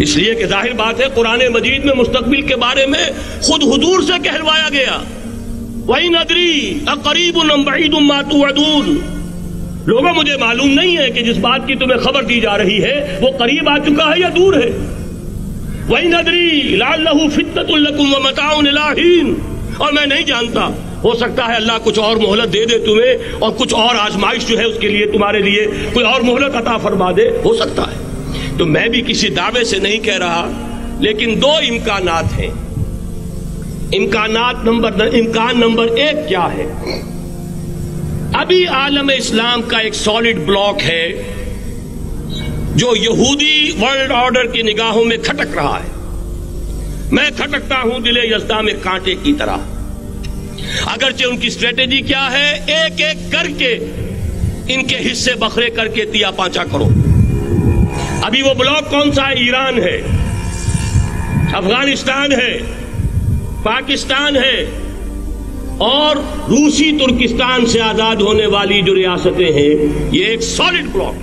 اس لیے کہ ظاہر بات ہے قرآن مجید میں مستقبل کے بارے میں خود حضور سے کہلوایا گیا، وَإِنْ أَدْرِي أَقَرِيبٌ أَمْ بَعِيدٌ مَا تُوعَدُونَ۔ لوگوں مجھے معلوم نہیں ہے کہ جس بات کی تمہیں خبر دی جا رہی ہے وہ قریب آ چکا ہے یا دور ہے۔ وَإِنْ أَدْرِي لَعَلَّهُ فِتْنَةٌ لَكُمْ وَمَتَاعٌ إِلَىٰ حِينٍ، اور میں نہیں جانتا، ہو سکتا ہے اللہ کچھ اور مہلت دے دے تمہیں، اور کچھ اور آزمائش جو ہے اس کے لیے تمہارے لیے کوئی اور مہلت عطا فرما دے، ہو سکتا ہے۔ تو میں بھی کسی دعوے سے نہیں کہہ رہا، لیکن دو امکانات ہیں۔ امکان نمبر ایک کیا ہے؟ ابھی عالم اسلام کا ایک سالڈ بلاک ہے جو یہودی ورلڈ آرڈر کی نگاہوں میں کھٹک رہا ہے۔ میں کھٹکتا ہوں دل یزداں میں کانٹے کی طرح۔ اگرچہ ان کی اسٹریٹجی کیا ہے، ایک ایک کر کے ان کے حصے بکھرے کر کے تیا پانچا کرو۔ ابھی وہ بلاک کون سا ہے؟ ایران ہے، افغانستان ہے، پاکستان ہے، اور روسی ترکستان سے آزاد ہونے والی جو ریاستیں ہیں، یہ ایک سالڈ بلاک۔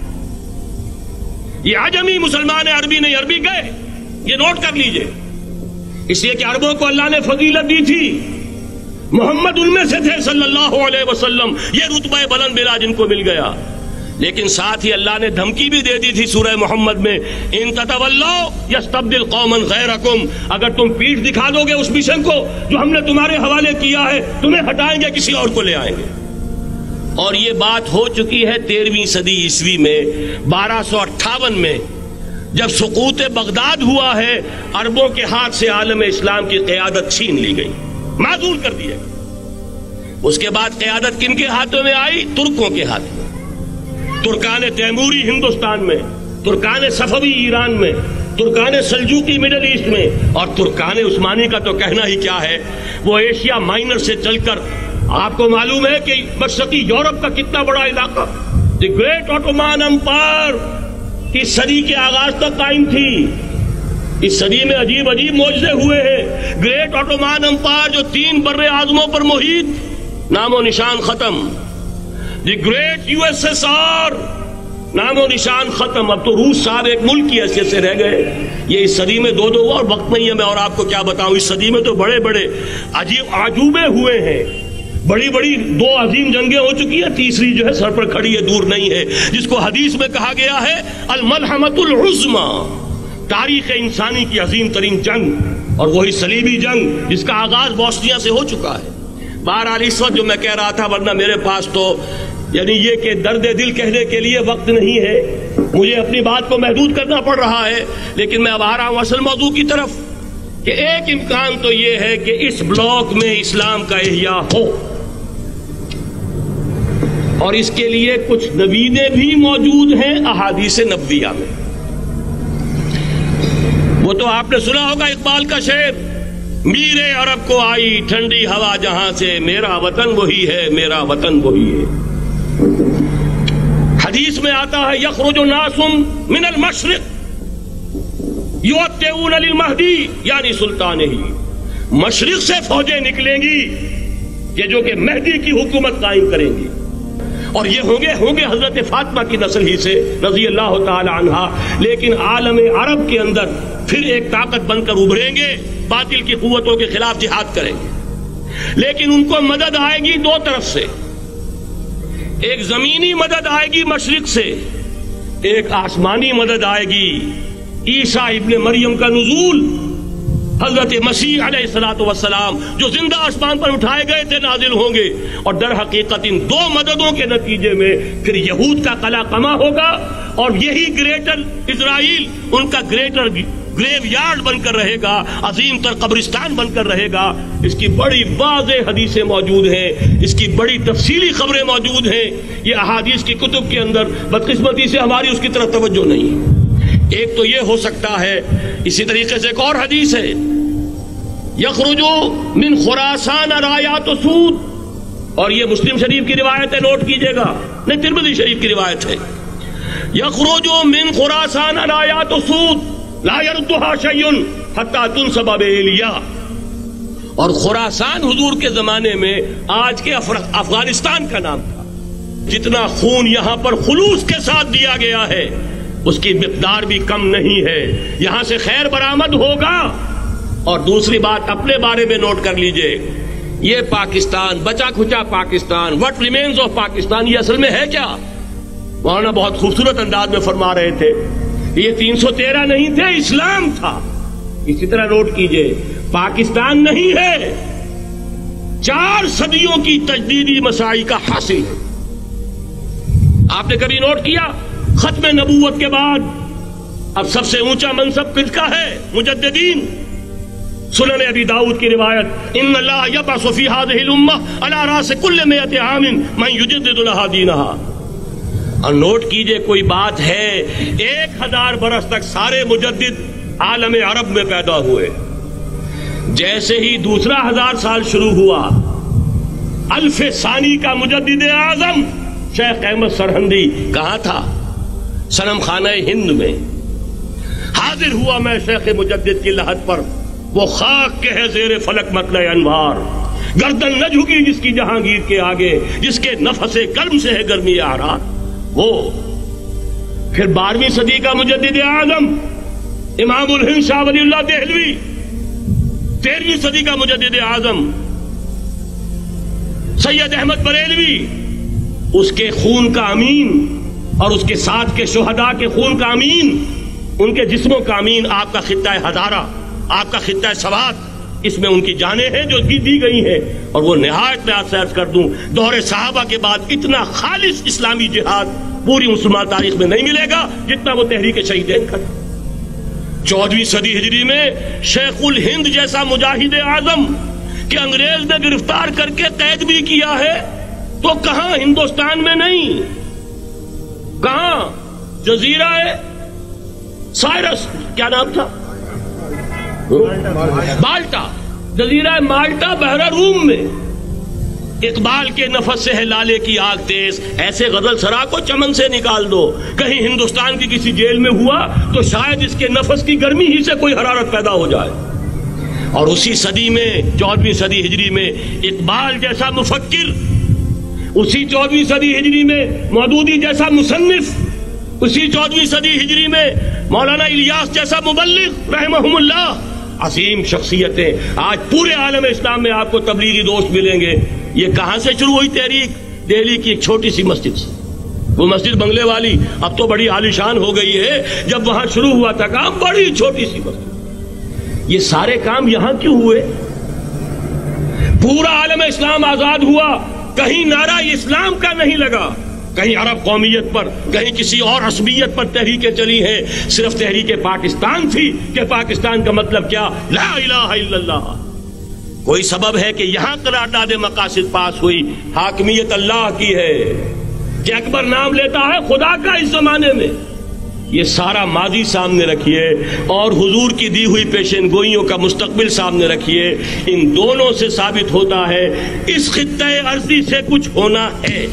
یہ عجمی مسلمان عربی نہیں، عربی گئے، یہ نوٹ کر لیجئے، اس لیے کہ عربوں کو اللہ نے فضیلت دی تھی، محمد ان میں سے تھے صلی اللہ علیہ وسلم، یہ رتبہ بلند ملا جن کو مل گیا۔ لیکن ساتھ ہی اللہ نے دھمکی بھی دے دی تھی سورہ محمد میں، ان تتولوا یستبدل قوما غیرکم، اگر تم پیٹھ دکھا دو گے اس مشن کو جو ہم نے تمہارے حوالے کیا ہے، تمہیں ہٹائیں گے، کسی اور کو لے آئیں گے۔ اور یہ بات ہو چکی ہے 13ویں صدی عیسوی میں، 1258 میں جب سقوط بغداد ہوا ہے، عربوں کے ہاتھ سے عالم اسلام کی قیادت چھین لی گئی، معزول کر دیا۔ اس کے بعد قیادت کن کے ہاتھوں میں آئی؟ ترکوں کے ہاتھ میں۔ ترکان تیموری ہندوستان میں، ترکان صفوی ایران میں، ترکان سلجوقی مڈل ایسٹ میں، اور ترکان عثمانی کا تو کہنا ہی کیا ہے، وہ ایشیا مائنر سے چل کر آپ کو معلوم ہے کہ مشرقی یورپ کا کتنا بڑا علاقہ، دی گریٹ آٹومان امپائر اس صدی کے آغاز تک قائم تھی۔ اس صدی میں عجیب عجیب معجزے ہوئے ہیں۔ گریٹ آٹومان امپائر جو 3 بر اعظموں پر محیط، نام و نشان ختم۔ The great U S S R, نام و نشان ختم۔ اب تو روس صاحب ایک ملک کی حیثیت سے رہ گئے۔ یہ اس صدی میں 2 اور وقت نہیں ہے میں اور آپ کو کیا بتاؤں، اس صدی میں تو بڑے بڑے عجیب عجوبے ہوئے ہیں، بڑی بڑی 2 عظیم جنگیں ہو چکی ہیں، تیسری جو ہے سر پر کھڑی ہے، دور نہیں ہے، جس کو حدیث میں کہا گیا ہے الملحمۃ العظمی، تاریخ انسانی کی عظیم ترین جنگ، اور وہی صلیبی جنگ جس کا آغاز بوسنیا سے ہو چکا ہے۔ بہرحال اس وقت جو میں کہہ رہا تھا، ورنہ میرے پاس تو یعنی یہ کہ درد دل کہنے کے لیے وقت نہیں ہے، مجھے اپنی بات کو محدود کرنا پڑ رہا ہے، لیکن میں اب آ رہا ہوں اصل موضوع کی طرف، کہ ایک امکان تو یہ ہے کہ اس بلاک میں اسلام کا احیاء ہو، اور اس کے لیے کچھ نویدیں بھی موجود ہیں احادیث نبویہ میں۔ وہ تو آپ نے سنا ہوگا اقبال کا شعر، میرے عرب کو آئی ٹھنڈی ہوا جہاں سے، میرا وطن وہی ہے، میرا وطن وہی ہے۔ حدیث میں آتا ہے یخرج ناس من المشرق یؤتون للمہدی یعنی سلطانہ، مشرق سے فوجیں نکلیں گی کہ جو کہ مہدی کی حکومت قائم کریں گی، اور یہ ہوں گے حضرت فاطمہ کی نسل ہی سے رضی اللہ تعالی عنہا، لیکن عالم عرب کے اندر پھر ایک طاقت بن کر ابھریں گے، باطل کی قوتوں کے خلاف جہاد کریں گے، لیکن ان کو مدد آئے گی 2 طرف سے، ایک زمینی مدد آئے گی مشرق سے، ایک آسمانی مدد آئے گی، عیسیٰ ابن مریم کا نزول، حضرت مسیح علیہ الصلوۃ والسلام جو زندہ آسمان پر اٹھائے گئے تھے نازل ہوں گے، اور در حقیقت ان 2 مددوں کے نتیجے میں پھر یہود کا قلع قمع ہوگا، اور یہی گریٹر اسرائیل ان کا گریٹر گریو یارڈ بن کر رہے گا، عظیم تر قبرستان بن کر رہے گا۔ اس کی بڑی واضح حدیثیں موجود ہیں، اس کی بڑی تفصیلی خبریں موجود ہیں، یہ احادیث کی کتب کے اندر، بدقسمتی سے ہماری اس کی طرف توجہ نہیں۔ ایک تو یہ ہو سکتا ہے، اسی طریقے سے ایک اور حدیث ہے، یخرج من خراسان رایات سود، اور یہ مسلم شریف کی روایت ہے، نوٹ کیجئے گا، نہیں ترمذی شریف کی روایت ہے، یخرج من خراسان رایات سود لا يردها شيء حتى تنصب بإيلیا، اور خراسان حضور کے زمانے میں آج کے افغانستان کا نام تھا۔ جتنا خون یہاں پر خلوص کے ساتھ دیا گیا ہے، اس کی مقدار بھی کم نہیں ہے. یہاں سے خیر برآمد ہوگا. اور دوسری بات اپنے بارے میں نوٹ کر لیجئے, یہ پاکستان, بچا کھچا Pakistan, what remains of Pakistan, یہ اصل میں ہے کیا؟ مولانا بہت خوبصورت انداز میں فرما رہے تھے, یہ 313 نہیں تھے, اسلام تھا. اسی طرح نوٹ کیجئے, پاکستان نہیں ہے, 4 صدیوں کی تجدیدی مساعی کا حاصل ہے. آپ نے کبھی نوٹ کیا ختم نبوت کے بعد اب سب سے اونچا منصب کس کا ہے؟ مجددین. سنن ابی داؤد کی روایت, ان اللہ یبعث فی هذه الامہ علی راس کل 100 عام من یجدد لها دینها. اور نوٹ کیجئے, کوئی بات ہے 1000 برس تک سارے مجدد عالم عرب میں پیدا ہوئے. جیسے ہی دوسرا 1000 سال شروع ہوا, الف ثانی کا مجدد اعظم شیخ احمد سرہندی کہاں تھا؟ صنم خانہ ہند میں. حاضر ہوا میں شیخ مجدد کی لحد پر, وہ خاک کے ہے زیر فلک مطلع انوار, گردن نہ جھکی جس کی جہانگیر کے آگے, جس کے نفس گرم سے ہے گرمی آرات. وہ پھر 12ویں صدی کا مجدد اعظم امام الہند شاہ ولی اللہ دہلوی, 13ویں صدی کا مجدد اعظم سید احمد بریلوی, اس کے خون کا امین اور اس کے ساتھ کے شہداء کے خون کا امین, ان کے جسموں کا امین آپ کا خطہ ہزارہ, آپ کا خطہ سوات, اس میں ان کی جانیں ہیں جو دی گئی ہیں. اور وہ نہایت میں آپ سے عرض کر دوں, دور صحابہ کے بعد اتنا خالص اسلامی جہاد پوری مسلمان تاریخ میں نہیں ملے گا جتنا وہ تحریک شہیدین کا تھا. 14ویں صدی ہجری میں شیخ الہند جیسا مجاہد اعظم کہ انگریز نے گرفتار کر کے قید بھی کیا ہے, تو کہاں ہندوستان میں نہیں, کہاں جزیرہ سائرس, کیا نام تھا, مالٹا, جزیرہ مالٹا بحر روم میں. اقبال کے نفس سے ہے لالے کی آگ تیز, ایسے غزل سرا کو چمن سے نکال دو. کہیں ہندوستان کی کسی جیل میں ہوا تو شاید اس کے نفس کی گرمی ہی سے کوئی حرارت پیدا ہو جائے. اور اسی صدی میں 14ویں صدی ہجری میں اقبال جیسا مفکر, اسی 14ویں صدی ہجری میں مودودی جیسا مصنف, اسی 14ویں صدی ہجری میں مولانا الیاس جیسا مبلغ رحمہم اللہ, عظیم شخصیتیں. آج پورے عالم اسلام میں آپ کو تبلیغی دوست ملیں گے. یہ کہاں سے شروع ہوئی تحریک؟ دہلی کی ایک چھوٹی سی مسجد سے. وہ مسجد بنگلے والی اب تو بڑی عالیشان ہو گئی ہے, جب وہاں شروع ہوا تھا کام بڑی چھوٹی سی مسجد. یہ سارے کام یہاں کیوں ہوئے؟ پورا عالم اسلام آزاد ہوا, کہیں نعرہ اسلام کا نہیں لگا, کہیں عرب قومیت پر, کہیں کسی اور عصبیت پر تحریکیں چلی ہیں. صرف تحریک پاکستان تھی کہ پاکستان کا مطلب کیا؟ لا الہ الا اللہ. کوئی سبب ہے کہ یہاں قرارداد مقاصد پاس ہوئی, حاکمیت اللہ کی ہے, کہ اکبر نام لیتا ہے خدا کا اس زمانے میں. یہ سارا ماضی سامنے رکھیے اور حضور کی دی ہوئی پیشین گوئیوں کا مستقبل سامنے رکھیے. ان دونوں سے ثابت ہوتا ہے اس خطہ ارضی سے کچھ ہونا ہے.